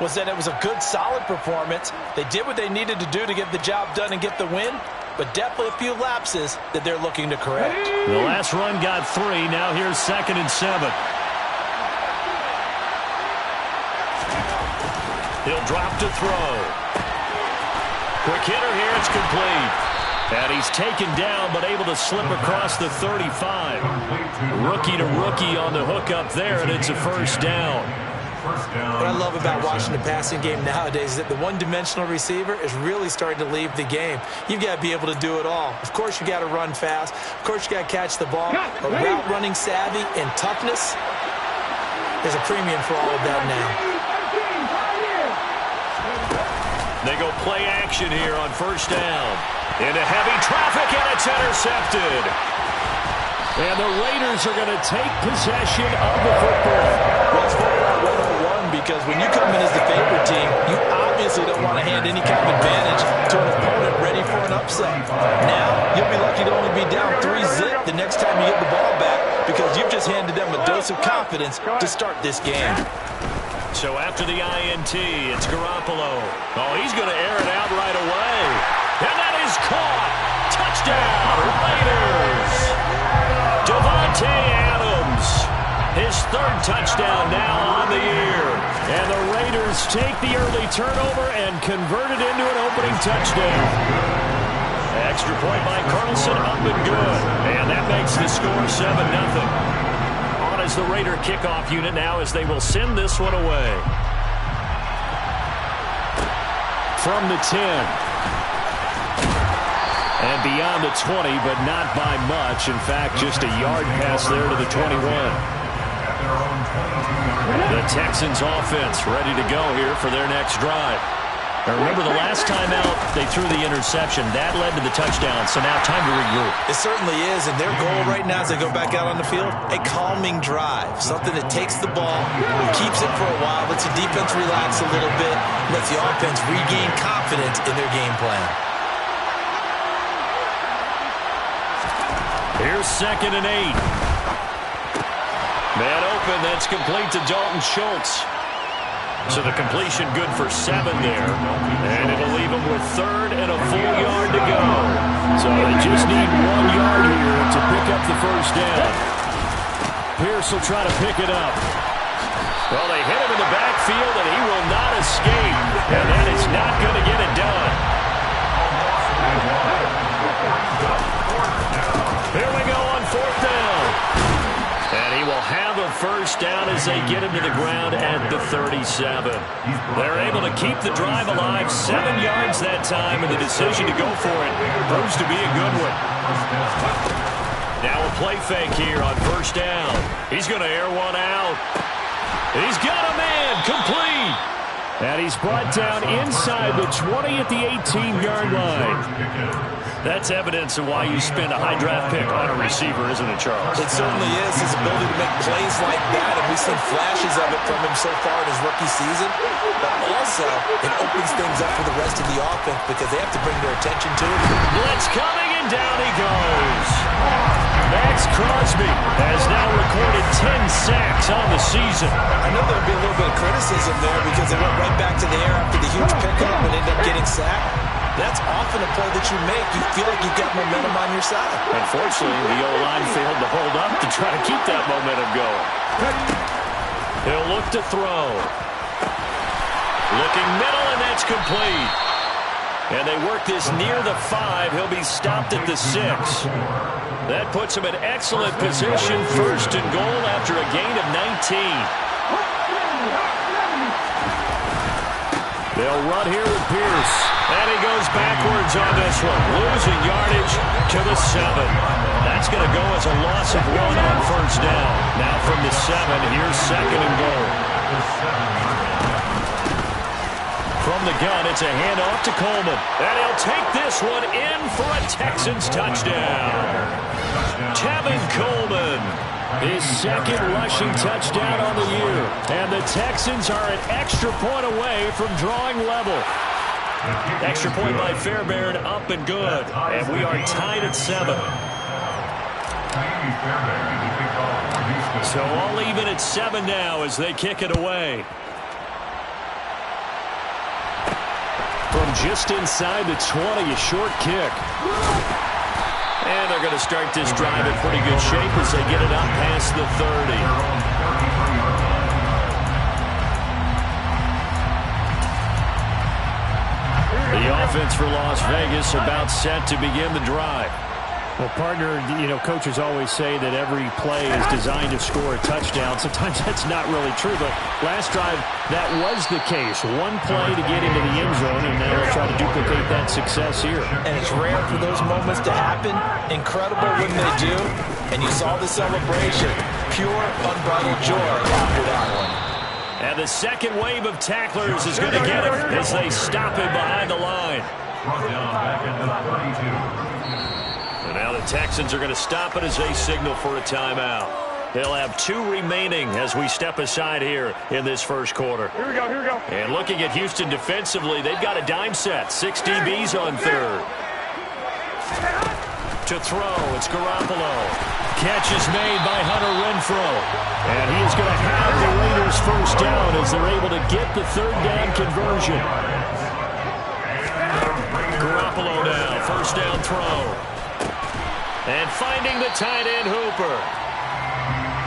was that it was a good, solid performance. They did what they needed to do to get the job done and get the win, but definitely a few lapses that they're looking to correct. The last run got 3. Now here's 2nd and 7. He'll drop to throw. Quick hitter here. It's complete. And he's taken down, but able to slip across the 35. Rookie to rookie on the hook up there, and it's a first down. What I love about watching the passing game nowadays is that the one-dimensional receiver is really starting to leave the game. You've got to be able to do it all. Of course, you got to run fast. Of course, you got to catch the ball. But route running savvy and toughness, there's a premium for all of that now. They go play action here on first down. Into heavy traffic, and it's intercepted. And the Raiders are going to take possession of the football. Well, it's 4-1 because when you come in as the favorite team, you obviously don't want to hand any kind of advantage to an opponent ready for an upset. Now, you'll be lucky to only be down 3-zip the next time you get the ball back because you've just handed them a dose of confidence to start this game. So after the INT, it's Garoppolo. Oh, he's going to air it out right away. And that is caught. Touchdown, Raiders. Davante Adams. His 3rd touchdown now on the year. And the Raiders take the early turnover and convert it into an opening touchdown. Extra point by Carlson, up and good. And that makes the score 7-0. As the Raider kickoff unit now as they will send this one away. From the 10. And beyond the 20, but not by much. In fact, just a yard pass there to the 21. The Texans offense ready to go here for their next drive. Now remember, the last time out, they threw the interception. That led to the touchdown, so now time to regroup. It certainly is, and their goal right now as they go back out on the field, a calming drive. Something that takes the ball, keeps it for a while, lets the defense relax a little bit, lets the offense regain confidence in their game plan. Here's 2nd and 8. Man open, that's complete to Dalton Schultz. So the completion good for 7 there. And it'll leave them with 3rd and a full yard to go. So they just need 1 yard here to pick up the first down. Pierce will try to pick it up. Well, they hit him in the backfield, and he will not escape. And that is not going to get it done. Here we go on 4th down. And he will have a first down as they get him to the ground at the 37. They're able to keep the drive alive, 7 yards that time, and the decision to go for it proves to be a good one. Now a play fake here on first down. He's going to air one out. He's got a man, complete. And he's brought down inside the 20 at the 18-yard line. That's evidence of why you spend a high draft pick on a receiver, isn't it, Charles? It certainly is. His ability to make plays like that, and we've seen flashes of it from him so far in his rookie season. But also, it opens things up for the rest of the offense because they have to bring their attention to it. Blitz coming, and down he goes. Max Crosby has now recorded 10 sacks on the season. I know there'll be a little bit of criticism there because they went right back to the air after the huge pickup and ended up getting sacked. That's often a play that you make. You feel like you've got momentum on your side. Unfortunately, the O-line failed to hold up to try to keep that momentum going. He'll look to throw. Looking middle, and that's complete. And they work this near the 5. He'll be stopped at the 6. That puts him in excellent position, 1st and goal after a gain of 19. They'll run here with Pierce. And he goes backwards on this one. Losing yardage to the 7. That's going to go as a loss of 1 on first down. Now from the 7, here's 2nd and goal. From the gun, it's a handoff to Coleman. And he'll take this one in for a Texans touchdown. Tevin Coleman. His 2nd rushing touchdown on the year. And the Texans are an extra point away from drawing level. Extra point by Fairbairn, up and good. And we are tied at 7. So all even at 7 now as they kick it away. from just inside the 20, a short kick. And they're going to start this drive in pretty good shape as they get it up past the 30. The offense for Las Vegas about set to begin the drive. Well, partner, coaches always say that every play is designed to score a touchdown. Sometimes that's not really true, but last drive, that was the case. One play to get into the end zone, and now they'll try to duplicate that success here. And it's rare for those moments to happen. Incredible when they do. And you saw the celebration. Pure, unbridled joy after that one. And the second wave of tacklers is going to get him as they stop him behind the line. And now the Texans are going to stop it as they signal for a timeout. They'll have 2 remaining as we step aside here in this first quarter. Here we go. And looking at Houston defensively, they've got a dime set. 6 DBs on third. To throw, it's Garoppolo. Catch is made by Hunter Renfrow. And he is going to have the Raiders first down as they're able to get the third down conversion. Garoppolo now, first down throw. And finding the tight end Hooper.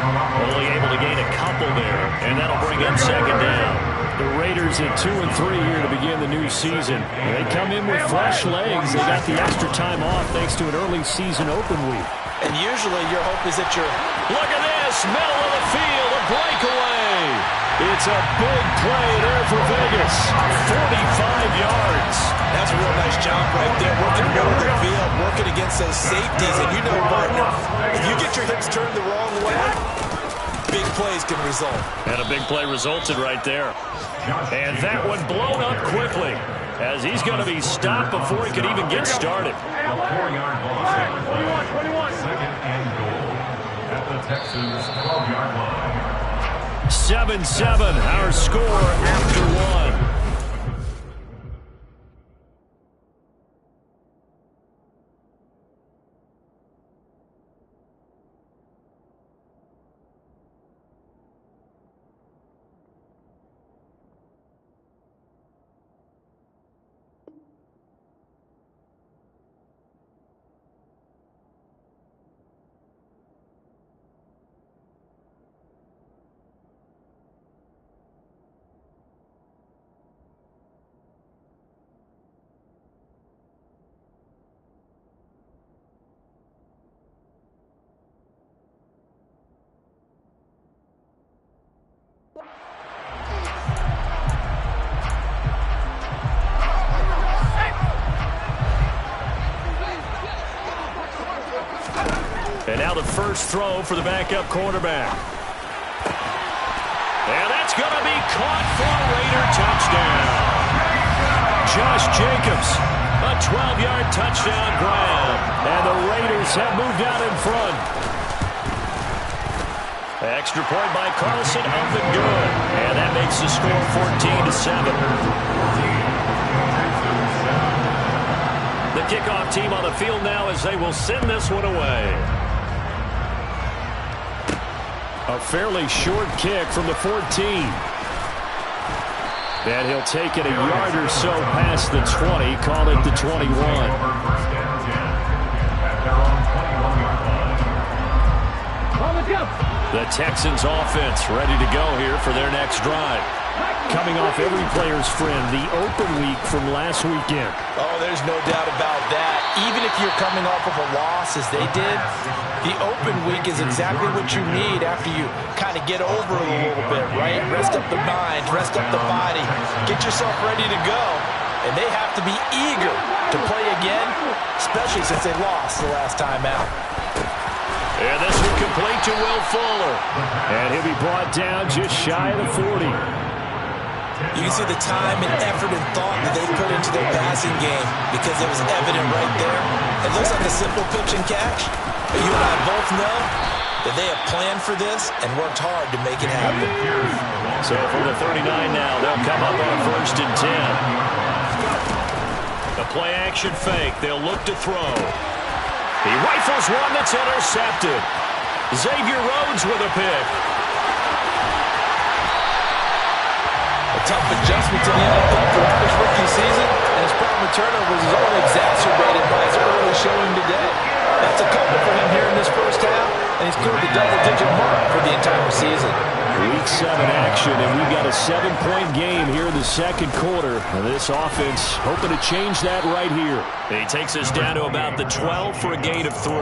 Only able to gain a couple there, and that'll bring in second down. The Raiders at 2-3 here to begin the new season. They come in with fresh legs. They got the extra time off thanks to an early season open week. And usually your hope is that you're... Look at this, middle of the field, a breakaway. It's a big play there for Vegas. 45 yards. That's a real nice job right there, working middle of the field, working against those safeties. And you know, partner, if you get your hips turned the wrong way, big plays can result. And a big play resulted right there. And that one blown up quickly as he's going to be stopped before he could even get started. 7-7, our score after one. And now the first throw for the backup quarterback. And that's going to be caught for a Raider touchdown. Josh Jacobs, a 12-yard touchdown grab. And the Raiders have moved out in front. Extra point by Carlson, up and good. And that makes the score 14-7. The kickoff team on the field now as they will send this one away. A fairly short kick from the 14. And he'll take it a yard or so past the 20, call it the 21. The Texans offense ready to go here for their next drive. Coming off every player's friend, the open week from last weekend. Oh, there's no doubt about that. Even if you're coming off of a loss as they did, the open week is exactly what you need after you kind of get over it a little bit, right? Rest up the mind, rest up the body, get yourself ready to go. And they have to be eager to play again, especially since they lost the last time out. And this one complete to Will Fuller. And he'll be brought down just shy of the 40. You can see the time and effort and thought that they put into their passing game because it was evident right there. It looks like a simple pitch and catch, but you and I both know that they have planned for this and worked hard to make it happen. So for the 39 now, they'll come up on 1st and 10. The play action fake. They'll look to throw. He rifles one that's intercepted. Xavier Rhodes with a pick. A tough adjustment to the NFL for his rookie season, and it's turnovers is only exacerbated by his early showing today. That's a couple for him here in this first half, and he's cleared the double-digit mark for the entire season. Week 7 action, and we've got a 7-point game here in the second quarter. And this offense hoping to change that right here. He takes us down to about the 12 for a gain of 3.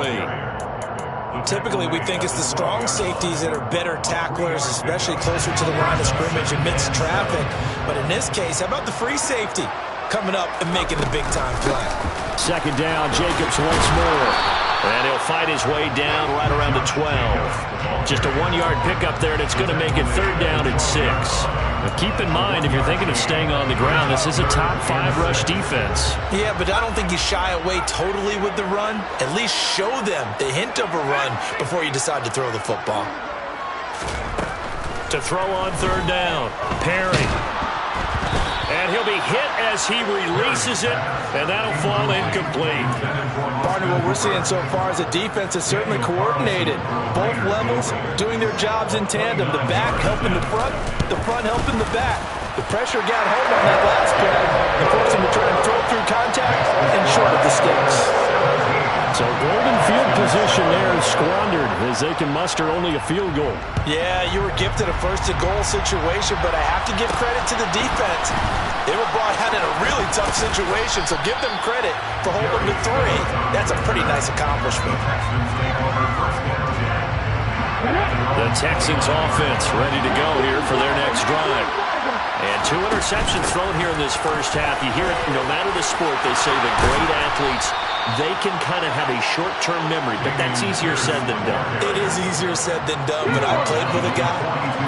Typically, we think it's the strong safeties that are better tacklers, especially closer to the line of scrimmage amidst traffic. But in this case, how about the free safety coming up and making the big-time play? Second down, Jacobs once more. And he'll fight his way down right around the 12. Just a 1-yard pickup there, and it's going to make it third down and 6. But keep in mind, if you're thinking of staying on the ground, this is a top 5 rush defense. Yeah, but I don't think you shy away totally with the run. At least show them the hint of a run before you decide to throw the football. To throw on third down, Perry. And he'll be hit as he releases it, and that'll fall incomplete. Partner, what we're seeing so far is the defense is certainly coordinated. Both levels doing their jobs in tandem. The back helping the front helping the back. The pressure got home on that last play and forced him to try and throw through contact and short of the sticks. So golden field position there is squandered as they can muster only a field goal. Yeah, you were gifted a first-to-goal situation, but I have to give credit to the defense. They were brought out in a really tough situation, so give them credit for holding them to 3. That's a pretty nice accomplishment. The Texans offense ready to go here for their next drive. And 2 interceptions thrown here in this first half. You hear it, no matter the sport, they say the great athletes, they can kind of have a short-term memory, but that's easier said than done. It is easier said than done, but I played with a guy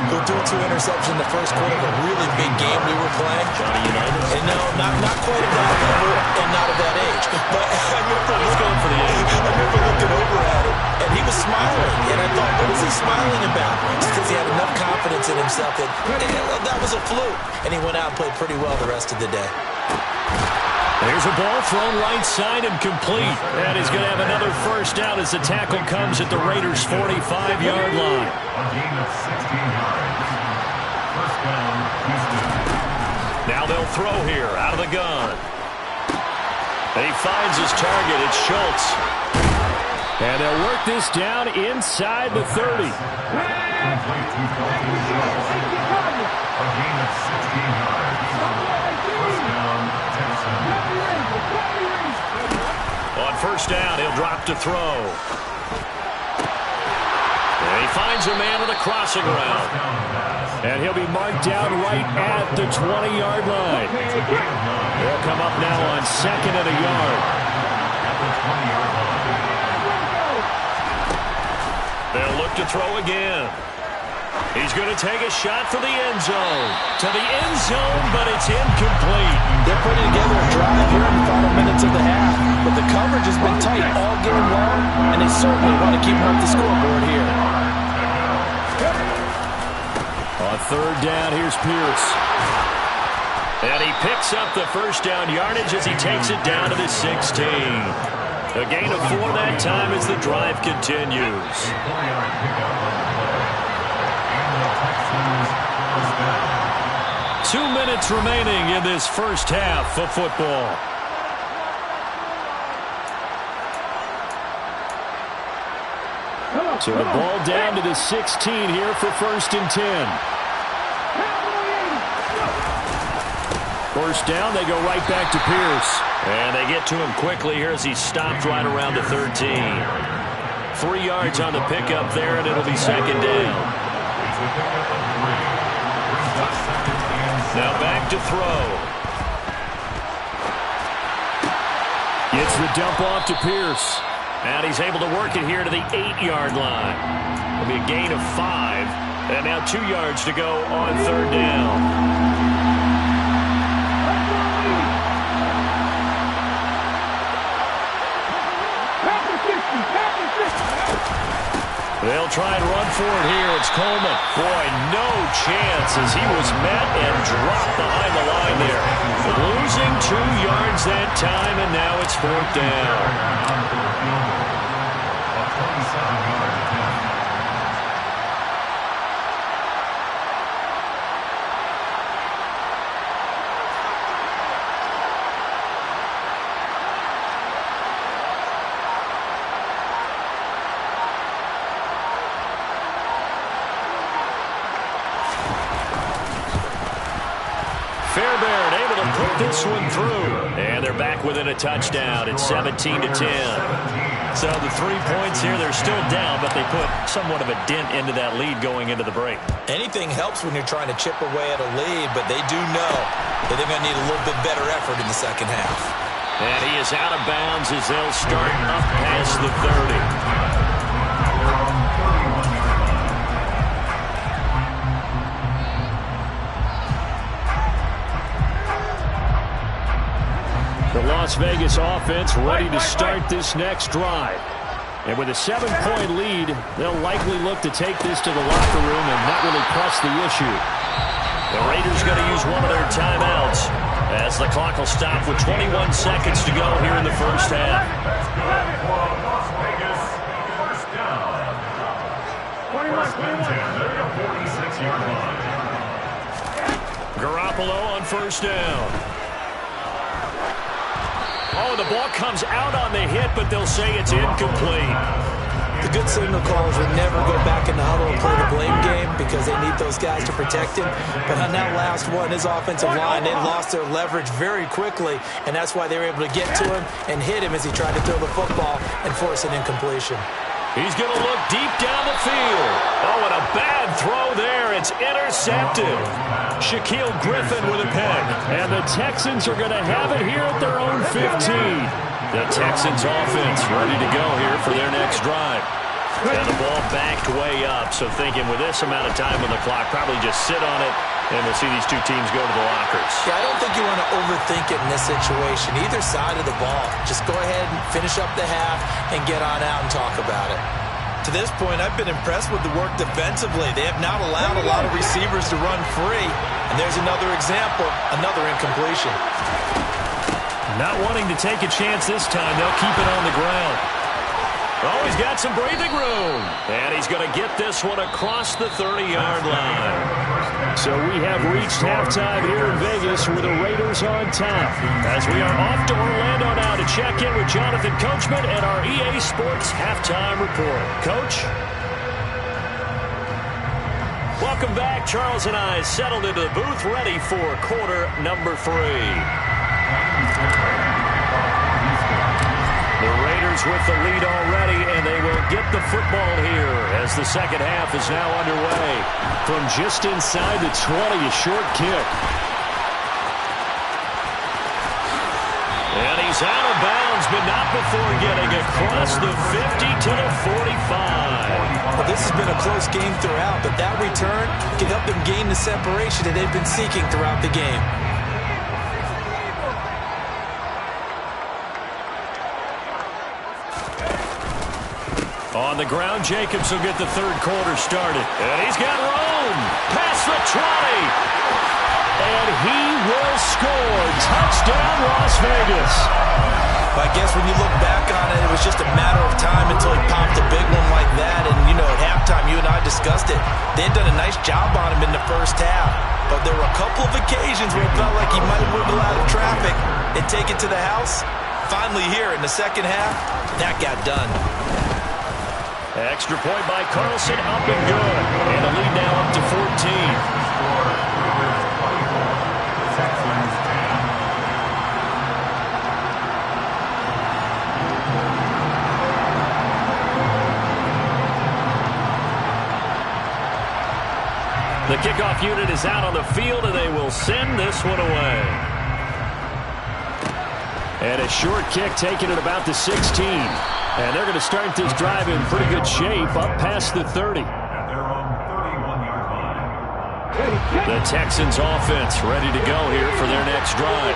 who threw 2 interceptions in the first quarter of a really big game we were playing. Johnny Unitas? And no, not quite at that level and not at that age. But I remember looking over at him, and he was smiling. And I thought, what is he smiling about? It's because he had enough confidence in himself that was a fluke. And he went out and played pretty well the rest of the day. There's a ball thrown right side and complete. And he's going to have another first down as the tackle comes at the Raiders' 45-yard line. Now they'll throw here out of the gun. And he finds his target. It's Schultz. And they'll work this down inside the 30. On first down, he'll drop to throw. And he finds a man on the crossing route. And he'll be marked down right at the 20-yard line. They'll come up now on 2nd and a yard. They'll look to throw again. He's going to take a shot for the end zone. To the end zone, but it's incomplete. They're putting together a drive here in the final minutes of the half, but the coverage has been tight all game long, and they certainly want to keep them off the scoreboard here. On third down, here's Pierce. And he picks up the first down yardage as he takes it down to the 16. A gain of 4 that time as the drive continues. 2 minutes remaining in this first half of football. So the ball down to the 16 here for 1st and 10. First down, they go right back to Pierce. And they get to him quickly here as he stopped right around the 13. 3 yards on the pickup there, and it'll be second down. Now back to throw. Gets the dump off to Pierce. And he's able to work it here to the 8-yard line. It'll be a gain of 5. And now 2 yards to go on third down. They'll try and run for it here. It's Coleman. Boy, no chance as he was met and dropped behind the line there. Losing 2 yards that time, and now it's 4th down. Fairbairn able to put this one through. And they're back within a touchdown. It's 17-10. So the 3 points here, they're still down, but they put somewhat of a dent into that lead going into the break. Anything helps when you're trying to chip away at a lead, but they do know that they're going to need a little bit better effort in the second half. And he is out of bounds as they'll start up past the 30. The Las Vegas offense ready to start this next drive. And with a 7-point lead, they'll likely look to take this to the locker room and not really press the issue. The Raiders going to use one of their timeouts as the clock will stop with 21 seconds to go here in the first half. Garoppolo on first down. Oh, the ball comes out on the hit, but they'll say it's incomplete. The good signal callers would never go back in the huddle and play the blame game because they need those guys to protect him. But on that last one, his offensive line, they lost their leverage very quickly, and that's why they were able to get to him and hit him as he tried to throw the football and force an incompletion. He's going to look deep down the field. Oh, and a bad throw there. It's intercepted. Shaquille Griffin with a pick. And the Texans are going to have it here at their own 15. The Texans offense ready to go here for their next drive. And the ball backed way up, so thinking with this amount of time on the clock, probably just sit on it, and we'll see these two teams go to the lockers. Yeah, I don't think you want to overthink it in this situation. Either side of the ball. Just go ahead and finish up the half and get on out and talk about it. To this point, I've been impressed with the work defensively. They have not allowed a lot of receivers to run free. And there's another example, another incompletion. Not wanting to take a chance this time, they'll keep it on the ground. Oh, he's got some breathing room. And he's going to get this one across the 30-yard line. So we have reached halftime here in Vegas with the Raiders on top. As we are off to Orlando now to check in with Jonathan Coachman and our EA Sports Halftime Report. Coach? Welcome back. Charles and I settled into the booth ready for quarter number 3. The Raiders with the lead already, and they will get the football here as the second half is now underway. From just inside the 20, a short kick. And he's out of bounds, but not before getting across the 50 to the 45. Well, this has been a close game throughout, but that return can help them gain the separation that they've been seeking throughout the game. On the ground, Jacobs will get the third quarter started. And he's got room. Past the 20. And he will score. Touchdown, Las Vegas. I guess when you look back on it, it was just a matter of time until he popped a big one like that. And, you know, at halftime, you and I discussed it. They had done a nice job on him in the first half. But there were a couple of occasions where it felt like he might wiggle out of traffic and take it to the house. Finally here in the second half, that got done. Extra point by Carlson, up and good. And the lead now up to 14. The kickoff unit is out on the field, and they will send this one away. And a short kick taken at about the 16. And they're going to start this drive in pretty good shape, up past the 30. The Texans offense ready to go here for their next drive.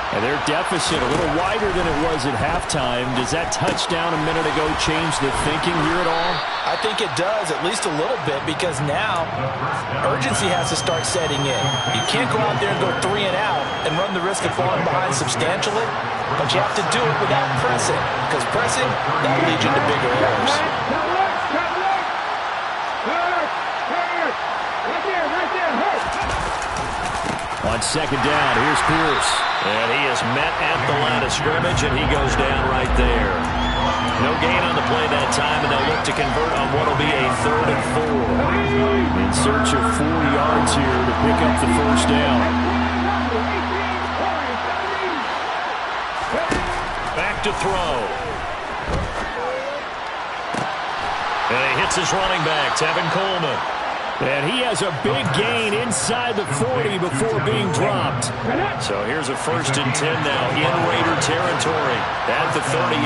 And their deficit a little wider than it was at halftime. Does that touchdown a minute ago change the thinking here at all? I think it does, at least a little bit, because now urgency has to start setting in. You can't go out there and go 3 and out and run the risk of falling behind substantially, but you have to do it without pressing, because pressing, that'll lead you into bigger errors. On second down, here's Pierce. And he is met at the line of scrimmage, and he goes down right there. No gain on the play that time, and they'll look to convert on what will be a 3rd and 4. In search of 4 yards here to pick up the first down. to throw. And he hits his running back, Tevin Coleman. And he has a big gain inside the 40 before being dropped. So here's a 1st and 10 now in Raider territory at the 38.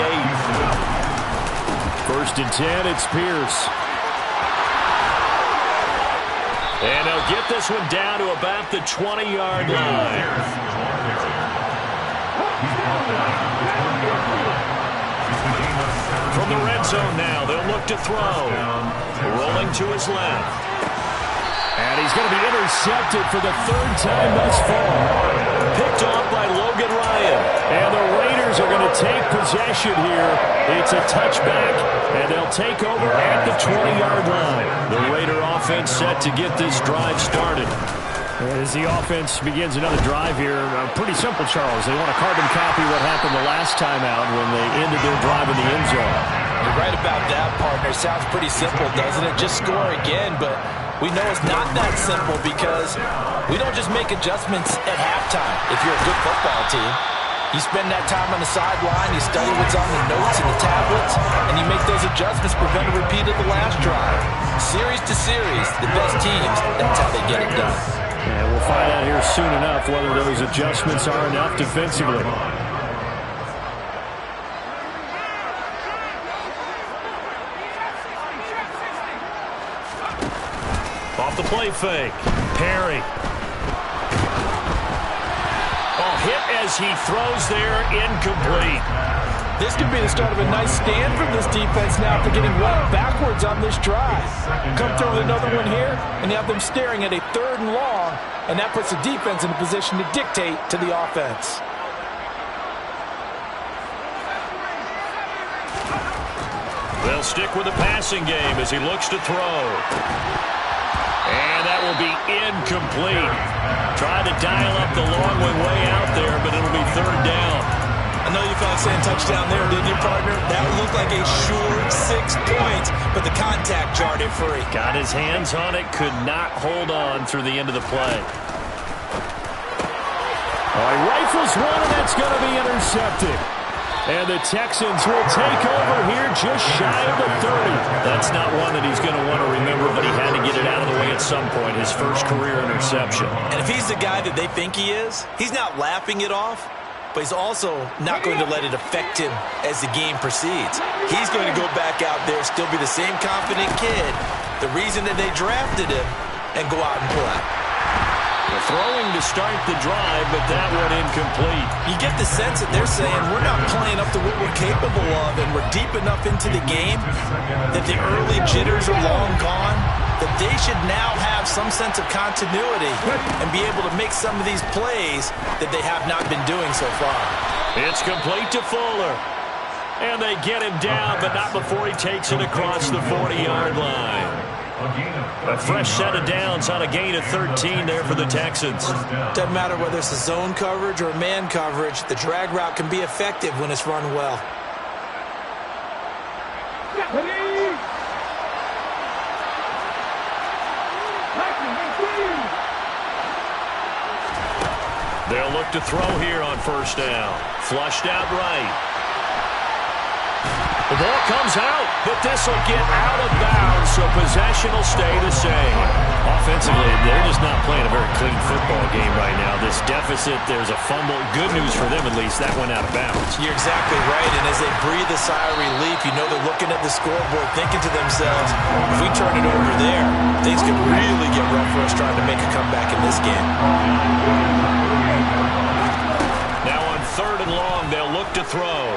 1st and 10, it's Pierce. And they'll get this one down to about the 20-yard line. From the red zone now, they'll look to throw. Rolling to his left. And he's going to be intercepted for the 3rd time thus far. Picked off by Logan Ryan. And the Raiders are going to take possession here. It's a touchback, and they'll take over at the 20-yard line. The Raider offense set to get this drive started. As the offense begins another drive here, pretty simple, Charles. They want to carbon copy what happened the last time out when they ended their drive in the end zone. You're right about that, partner. Sounds pretty simple, doesn't it? Just score again, but we know it's not that simple because we don't just make adjustments at halftime if you're a good football team. You spend that time on the sideline, you study what's on the notes and the tablets, and you make those adjustments, prevent a repeat of the last drive. Series to series, the best teams, that's how they get it done. And we'll find out here soon enough whether those adjustments are enough defensively. Off the play fake. Perry. Oh, hit as he throws there, incomplete. This could be the start of a nice stand from this defense now after getting run backwards on this drive. Come through with another one here, and you have them staring at a 3rd and long, and that puts the defense in a position to dictate to the offense. They'll stick with the passing game as he looks to throw. And that will be incomplete. Tried to dial up the long one way out there, but it'll be 3rd down. I know you felt saying touchdown there, didn't you, partner? That looked like a sure 6 points, but the contact jarred it free. Got his hands on it, could not hold on through the end of the play. Oh, he rifles one, and that's going to be intercepted. And the Texans will take over here just shy of the 30. That's not one that he's going to want to remember, but he had to get it out of the way at some point, his first career interception. And if he's the guy that they think he is, he's not laughing it off, but he's also not going to let it affect him as the game proceeds. He's going to go back out there, still be the same confident kid, the reason that they drafted him, and go out and play. Throwing to start the drive, but that one incomplete. You get the sense that they're saying we're not playing up to what we're capable of, and we're deep enough into the game that the early jitters are long gone, that they should now have some sense of continuity and be able to make some of these plays that they have not been doing so far. It's complete to Fuller. And they get him down, but not before he takes it across the 40-yard line. A fresh set of downs on a gain of 13 there for the Texans. Doesn't matter whether it's a zone coverage or a man coverage, the drag route can be effective when it's run well. They'll look to throw here on 1st down. Flushed out right. The ball comes out, but this will get out of bounds, so possession will stay the same. Offensively, they're just not playing a very clean football game right now. This deficit, there's a fumble. Good news for them, at least. That went out of bounds. You're exactly right, and as they breathe a sigh of relief, you know they're looking at the scoreboard, thinking to themselves, if we turn it over there, things could really get rough for us trying to make a comeback in this game. Now on 3rd and long, they'll look to throw.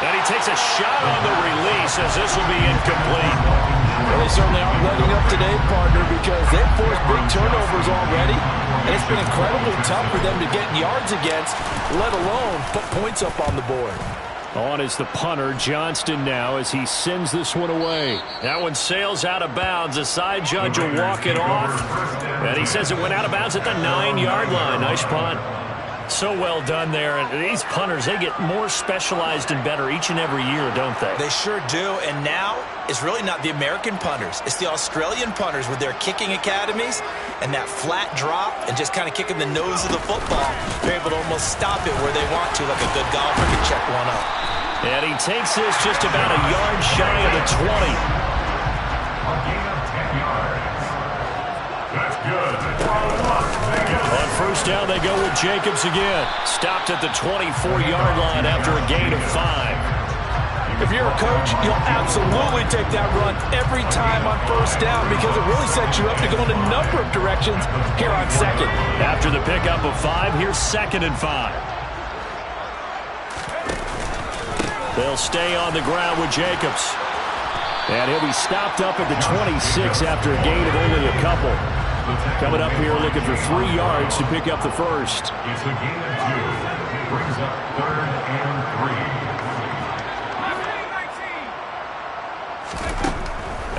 And he takes a shot on the release as this will be incomplete. Well, they certainly aren't letting up today, partner, because they've forced big turnovers already, and it's been incredibly tough for them to get yards against, let alone put points up on the board. On is the punter, Johnston, now as he sends this one away. That one sails out of bounds. The side judge will walk it off. And he says it went out of bounds at the 9-yard line. Nice punt. So well done there. And these punters, they get more specialized and better each and every year, don't they? They sure do. And now it's really not the American punters. It's the Australian punters with their kicking academies and that flat drop and just kind of kicking the nose of the football. They're able to almost stop it where they want to, like a good golfer can check one up. And he takes this just about a yard shy of the 20. A gain of 10 yards. That's good. On first down, they go with Jacobs again. Stopped at the 24-yard line after a gain of 5. If you're a coach, you'll absolutely take that run every time on first down because it really sets you up to go in a number of directions here on second. After the pickup of 5, here's 2nd and 5. They'll stay on the ground with Jacobs. And he'll be stopped up at the 26 after a gain of only a couple. Coming up here looking for 3 yards to pick up the first. It's a gain of 2. Brings up 3rd and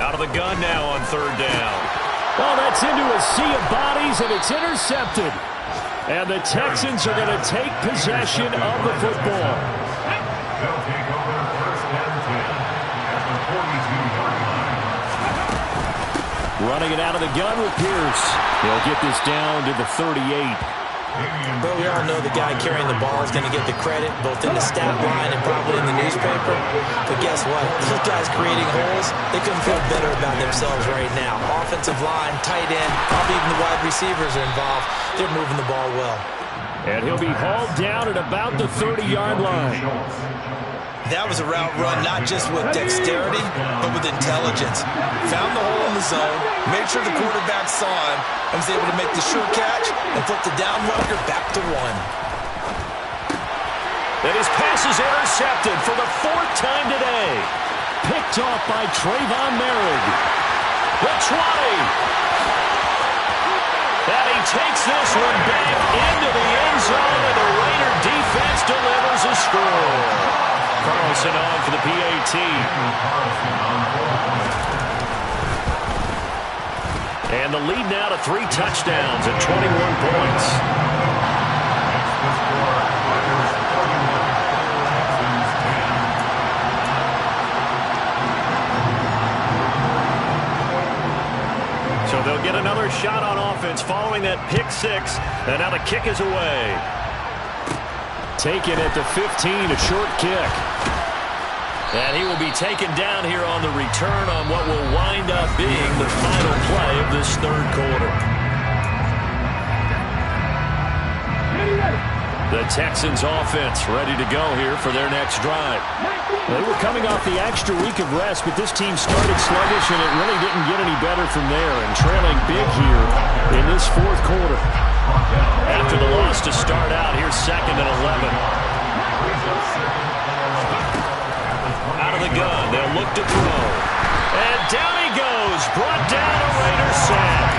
3. Out of the gun now on 3rd down. Well, that's into a sea of bodies, and it's intercepted. And the Texans are going to take possession of the football. They'll take over 1st and 10 at the 42-yard line. Running it out of the gun with Pierce. He'll get this down to the 38. But we all know the guy carrying the ball is going to get the credit both in the stat line and probably in the newspaper. But guess what? Those guys creating holes, they couldn't feel better about themselves right now. Offensive line, tight end, probably even the wide receivers are involved. They're moving the ball well. And he'll be hauled down at about the 30-yard line. That was a route run not just with dexterity, but with intelligence. Found the hole in the zone, made sure the quarterback saw him, and was able to make the sure catch and flip the down marker back to 1. And his pass is intercepted for the 4th time today. Picked off by Trayvon Merritt. The 20. And he takes this one back into the end zone, and the Raider defense delivers a score. Carlson on for the PAT. And the lead now to 3 touchdowns and 21 points. So they'll get another shot on offense following that pick 6. And now the kick is away. Taken at the 15, a short kick. And he will be taken down here on the return on what will wind up being the final play of this 3rd quarter. The Texans offense ready to go here for their next drive. They were coming off the extra week of rest, but this team started sluggish, and it really didn't get any better from there, and trailing big here in this 4th quarter. After the loss to start out, here's 2nd and 11. Out of the gun, they'll look to throw. And down he goes, brought down a Raider sack.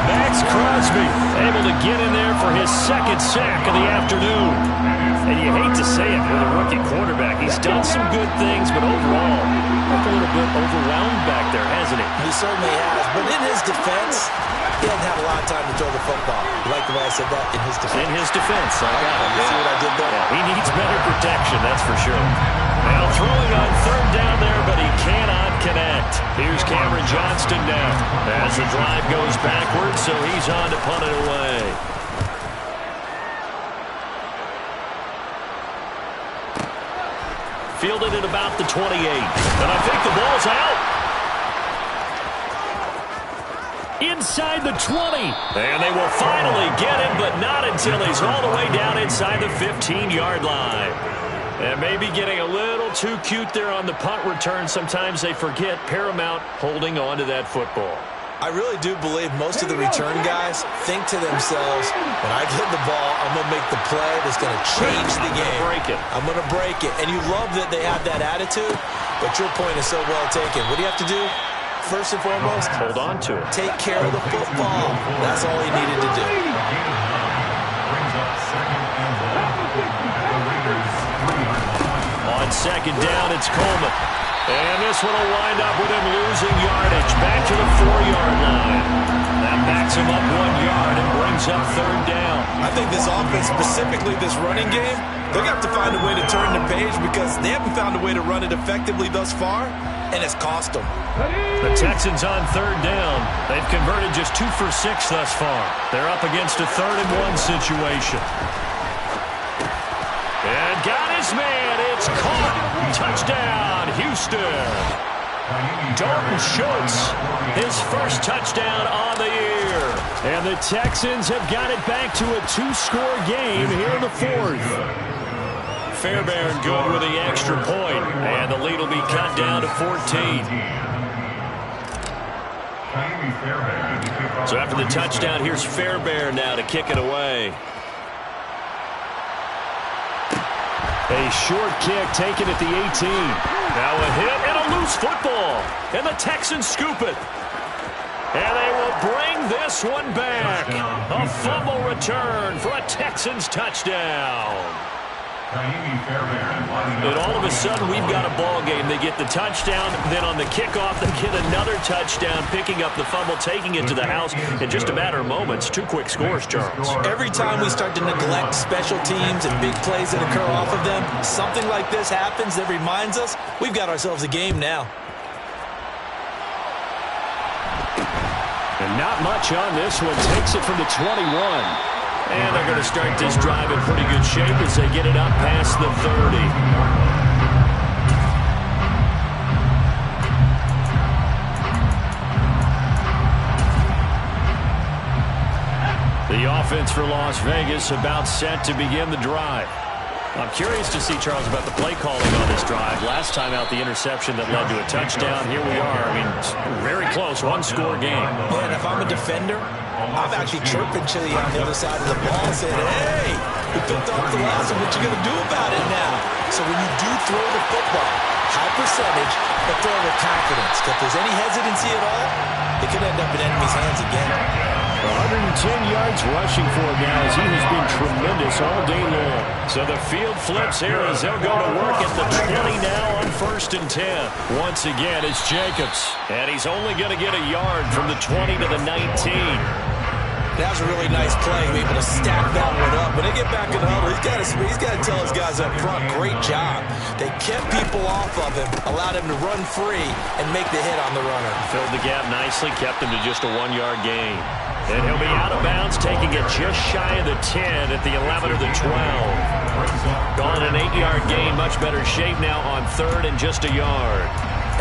Max Crosby able to get in there for his 2nd sack of the afternoon. And you hate to say it with a rookie quarterback. He's done some good things, but overall, looked a little bit overwhelmed back there, hasn't he? He certainly has, but in his defense, he doesn't have a lot of time to throw the football. You like the way I said that? In his defense. In his defense, I got it. You see what I did there? Yeah, he needs better protection, that's for sure. Now throwing on 3rd down there, but he cannot connect. Here's Cameron Johnston now as the drive goes backwards, so he's on to punt it away. Fielded at about the 28. And I think the ball's out. Inside the 20. And they will finally get him, but not until he's all the way down inside the 15-yard line. And maybe getting a little too cute there on the punt return. Sometimes they forget paramount holding on to that football. I really do believe most of the return guys think to themselves, when I get the ball, I'm going to make the play that's going to change the game. I'm going to break it. And you love that they have that attitude, but your point is so well taken. What do you have to do? First and foremost, hold on to it. Take care of the football. That's all he needed to do. On 2nd down, it's Coleman. And this one will wind up with him losing yardage back to the 4-yard line. That backs him up 1 yard and brings up third down. I think this offense, specifically this running game, they're going to have to find a way to turn the page because they haven't found a way to run it effectively thus far, and it's cost them. The Texans on third down. They've converted just 2 for 6 thus far. They're up against a 3rd-and-1 situation. And got his man. It's caught. Touchdown, Houston. Dalton Schultz, his first touchdown on the year. And the Texans have got it back to a 2-score game here in the 4th. Fairbairn good with the extra point, and the lead will be cut down to 14. So after the touchdown, here's Fairbairn now to kick it away. A short kick taken at the 18. Now a hit and a loose football, and the Texans scoop it. And they will bring this one back. A fumble return for a Texans touchdown. And all of a sudden, we've got a ball game. They get the touchdown, then on the kickoff, they get another touchdown, picking up the fumble, taking it to the house in just a matter of moments. 2 quick scores, Charles. Every time we start to neglect special teams and big plays that occur off of them, something like this happens that reminds us we've got ourselves a game now. And not much on this one. Takes it from the 21. And they're going to start this drive in pretty good shape as they get it up past the 30. The offense for Las Vegas about set to begin the drive. I'm curious to see, Charles, about the play calling on this drive. Last time out, the interception that led to a touchdown. Here we are. I mean, very close, 1-score game. Man, if I'm a defender, I'm actually chirping Chili on the other side of the ball saying, hey, you picked off the last one. What you going to do about it now? So when you do throw the football, high percentage, but throw with confidence. If there's any hesitancy at all, it could end up in enemy's hands again. 110 yards rushing for him now as he has been tremendous all day long. So the field flips here as they'll go to work at the 20 now on 1st and 10. Once again, it's Jacobs. And he's only going to get a yard from the 20 to the 19. That was a really nice play, able to stack that one up. When they get back in the huddle, he's got to tell his guys up front, great job. They kept people off of him, allowed him to run free, and make the hit on the runner. Filled the gap nicely, kept him to just a 1-yard gain. And he'll be out of bounds, taking it just shy of the 10 at the 11 or the 12. Gone an 8-yard gain, much better shape now on 3rd and just a yard.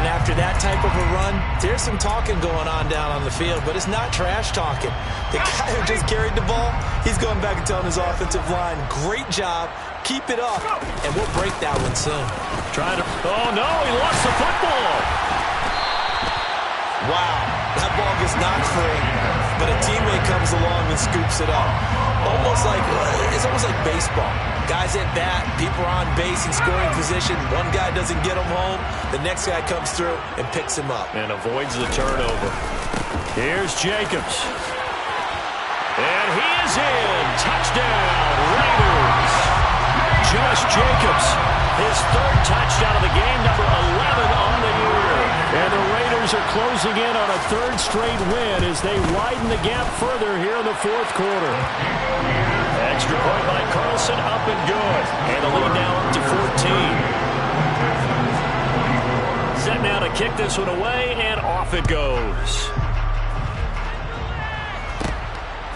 And after that type of a run, there's some talking going on down on the field, but it's not trash talking. The guy who just carried the ball, he's going back and telling his offensive line, great job, keep it up, and we'll break that one soon. Oh no, he lost the football. Wow, that ball gets knocked free, but a teammate comes along and scoops it up. It's almost like baseball. Guys at bat, people are on base in scoring position. One guy doesn't get him home. The next guy comes through and picks him up. And avoids the turnover. Here's Jacobs. And he is in. Touchdown, Raiders. Josh Jacobs, his 3rd touchdown of the game, number 11 on the year. And the Raiders are closing in on a 3rd straight win as they widen the gap further here in the 4th quarter. Extra point by Carlson, up and good. And the lead now up to 14. Set now to kick this one away, and off it goes.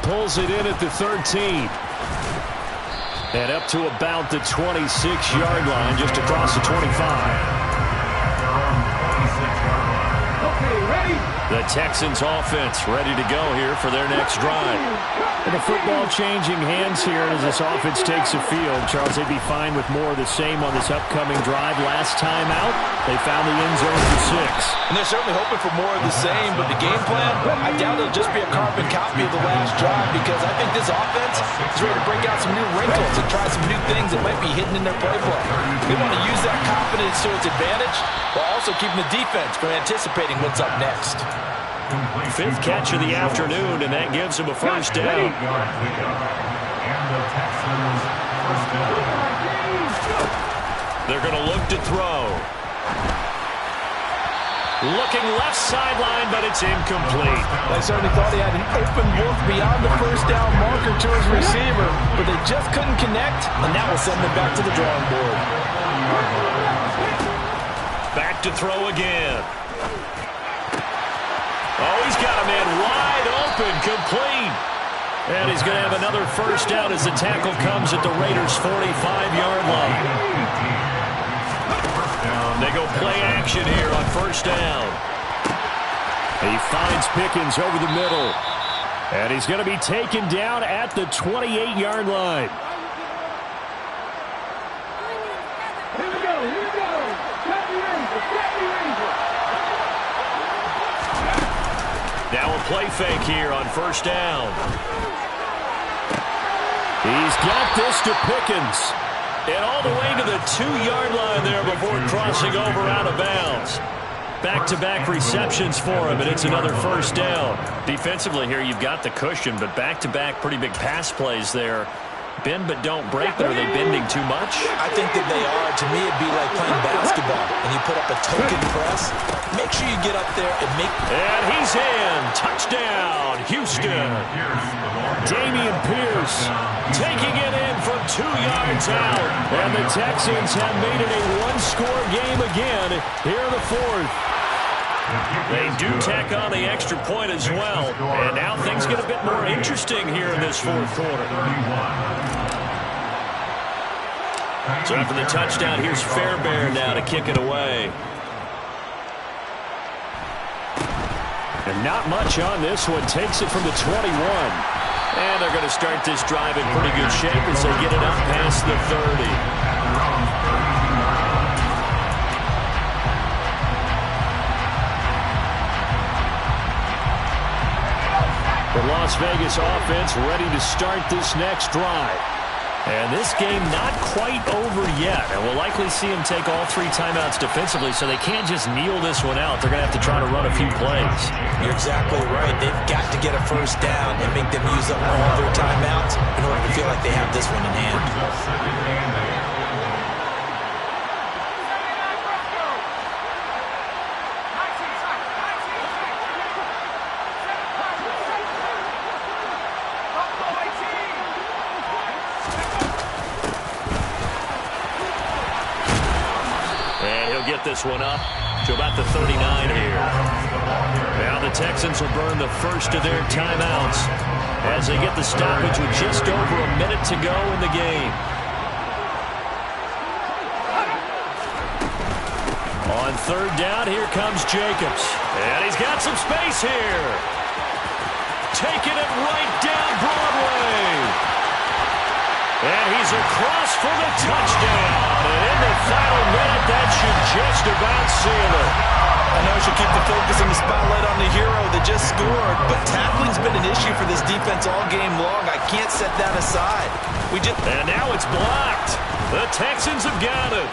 Pulls it in at the 13. And up to about the 26-yard line, just across the 25. The Texans offense ready to go here for their next drive. And the football changing hands here as this offense takes the field. Charles, they'd be fine with more of the same on this upcoming drive. Last time out, they found the end zone for 6. And they're certainly hoping for more of the same, but the game plan, I doubt it'll just be a carbon copy of the last drive because I think this offense is ready to break out some new wrinkles and try some new things that might be hidden in their playbook. They want to use that confidence to its advantage while also keeping the defense from anticipating what's up next. 5th catch of the afternoon, and that gives him a first down. They're going to look to throw. Looking left sideline, but it's incomplete. They certainly thought he had an open look beyond the first down marker to his receiver, but they just couldn't connect, and that will send them back to the drawing board. Back to throw again. Oh, he's got a man wide open, complete. And he's going to have another first down as the tackle comes at the Raiders' 45-yard line. They go play action here on first down. He finds Pickens over the middle. And he's going to be taken down at the 28-yard line. Here we go. Now a play fake here on first down. He's got this to Pickens. And all the way to the 2-yard line there before crossing over out of bounds. Back-to-back receptions for him, and it's another first down. Defensively here, you've got the cushion, but back-to-back pretty big pass plays there. Bend but don't break, but are they bending too much? I think that they are. To me, it'd be like playing basketball, and you put up a token press. Make sure you get up there and make... And he's in. Touchdown, Houston. Dameon Pierce Taking it in from 2 yards out. And the Texans have made it a one-score game again here in the fourth. They do tack on the extra point as well. And now things get a bit more interesting here in this fourth quarter. So after the touchdown, here's Fairbairn now to kick it away. And not much on this one. Takes it from the 21. And they're going to start this drive in pretty good shape as they get it up past the 30. The Las Vegas offense ready to start this next drive. And this game not quite over yet. And we'll likely see them take all 3 timeouts defensively, so they can't just kneel this one out. They're going to have to try to run a few plays. You're exactly right. They've got to get a first down and make them use up all their timeouts in order to feel like they have this one in hand. Get this one up to about the 39 here. Now the Texans will burn the first of their timeouts as they get the stoppage with just over a minute to go in the game. On third down, here comes Jacobs. And he's got some space here. Taking it right down Broadway. And he's across for the touchdown. And in the final minute, that should just about seal it. I know you should keep the focus and the spotlight on the hero that just scored, but tackling's been an issue for this defense all game long. I can't set that aside. And now it's blocked. The Texans have got it.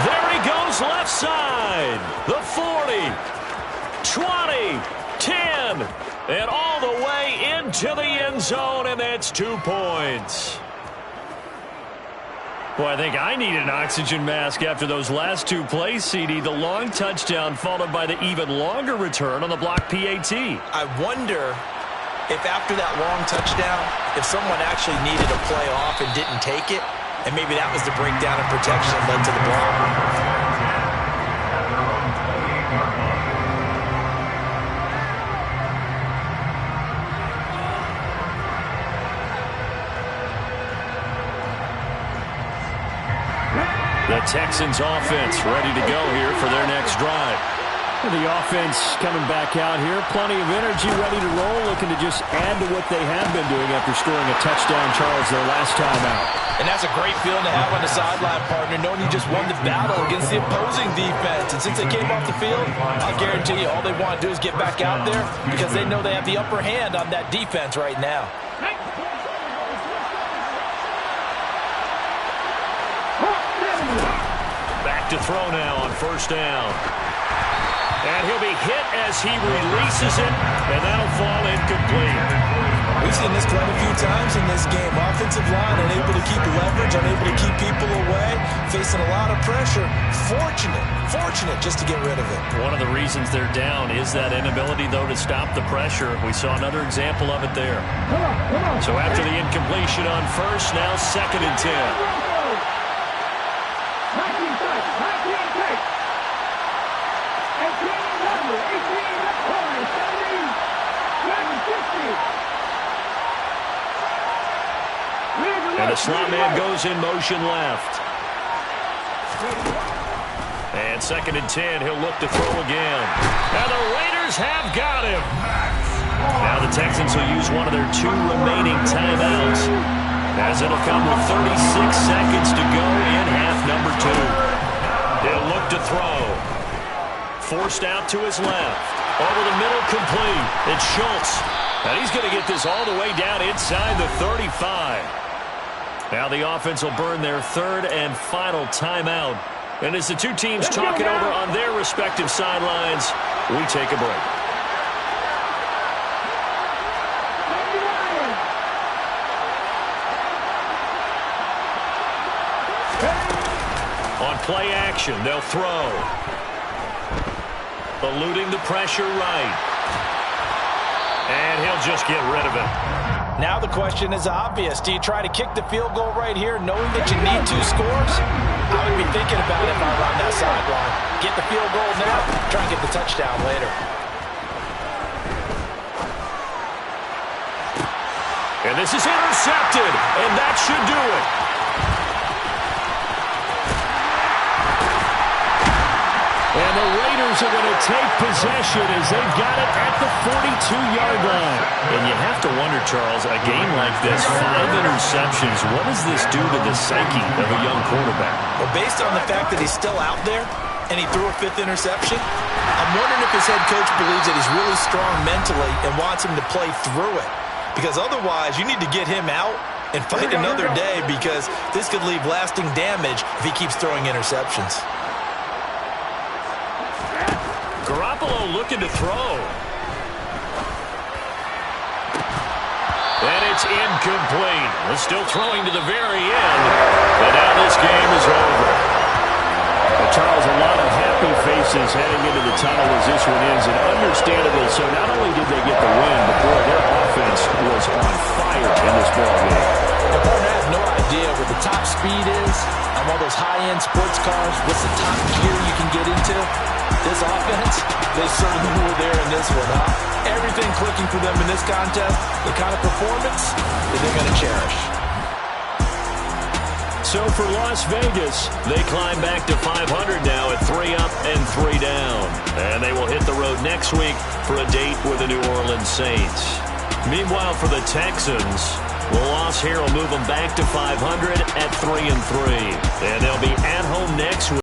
There he goes left side. The 40, 20, 10, and all the way into the end zone, and that's 2 points. Boy, I think I need an oxygen mask after those last 2 plays, CD. The long touchdown followed by the even longer return on the block PAT. I wonder if after that long touchdown, if someone actually needed a play off and didn't take it, and maybe that was the breakdown in protection that led to the block. The Texans offense ready to go here for their next drive. And the offense coming back out here. Plenty of energy, ready to roll, looking to just add to what they have been doing after scoring a touchdown, Charles, their last time out. And that's a great feeling to have on the sideline, partner, knowing you just won the battle against the opposing defense. And since they came off the field, I'll guarantee you all they want to do is get back out there because they know they have the upper hand on that defense right now. Back to throw now on first down. And he'll be hit as he releases it, and that'll fall incomplete. We've seen this quite a few times in this game. Offensive line unable to keep leverage, unable to keep people away, facing a lot of pressure. Fortunate just to get rid of it. One of the reasons they're down is that inability, though, to stop the pressure. We saw another example of it there. So after the incompletion on first, now 2nd and 10. And the slot man goes in motion left. And 2nd and 10, he'll look to throw again. And the Raiders have got him. Now the Texans will use one of their 2 remaining timeouts, as it'll come with 36 seconds to go in half number 2. He'll look to throw. Forced out to his left. Over the middle, complete. It's Schultz. And he's going to get this all the way down inside the 35. Now the offense will burn their 3rd and final timeout. And as the 2 teams talk it over on their respective sidelines, we take a break. On play action, they'll throw. Eluding the pressure right. And he'll just get rid of it. Now the question is obvious. Do you try to kick the field goal right here knowing that you need 2 scores? I would be thinking about it if I were on that sideline. Get the field goal now, try and get the touchdown later. And this is intercepted, and that should do it. And the Raiders are going to take possession as they've got it at the 42-yard line. And you have to wonder, Charles, a game like this, 5 interceptions, what does this do to the psyche of a young quarterback? Well, based on the fact that he's still out there and he threw a 5th interception, I'm wondering if his head coach believes that he's really strong mentally and wants him to play through it. Because otherwise, you need to get him out and fight another day, because this could leave lasting damage if he keeps throwing interceptions. Garoppolo looking to throw. And it's incomplete. We're still throwing to the very end. But now this game is over. Well, Charles, a lot of happy faces heading into the tunnel as this one ends, and understandably so. Not only did they get the win, but boy, their offense was on fire in this ball game. The partner has no idea what the top speed is on one of those high-end sports cars. What's the top gear you can get into? This offense, they certainly were there in this one, huh? Everything clicking for them in this contest, the kind of performance that they're going to cherish. So for Las Vegas, they climb back to 500 now at 3 up and 3 down. And they will hit the road next week for a date with the New Orleans Saints. Meanwhile, for the Texans, the loss here will move them back to 500 at 3 and 3.